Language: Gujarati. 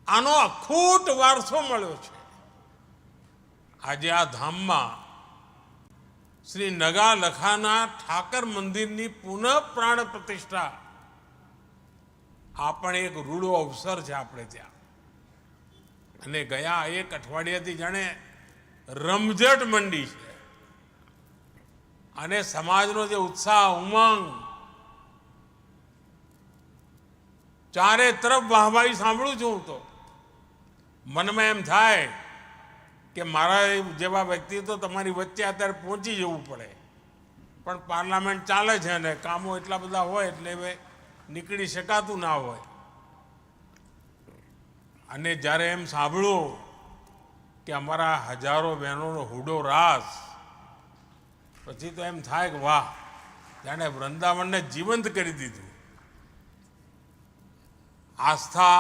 આનો અખૂટ વારસો મળ્યો છે। આજે આ ધામમાં શ્રી નગા લખાના ઠાકર મંદિરની પુનઃ પ્રાણ પ્રતિષ્ઠા આ પણ એક રૂડો અવસર છે આપણે ત્યાં। અને ગયા એક અઠવાડિયાથી જાણે રમઝટ મંડી છે અને સમાજનો જે ઉત્સાહ ઉમંગ, ચારે તરફ વાહવાહી સાંભળું છું હું તો મનમાં એમ થાય કે મારા જેવા વ્યક્તિ તો તમારી વચ્ચે અત્યારે પહોંચી જવું પડે, પણ પાર્લામેન્ટ ચાલે છે ને કામો એટલા બધા હોય એટલે હવે નીકળી શકાતું ના હોય। અને જ્યારે એમ સાંભળું કે અમારા હજારો બહેનોનો હુડો રાસ, પછી તો એમ થાય કે વાહ, જાણે વૃંદાવનને જીવંત કરી દીધું। આસ્થા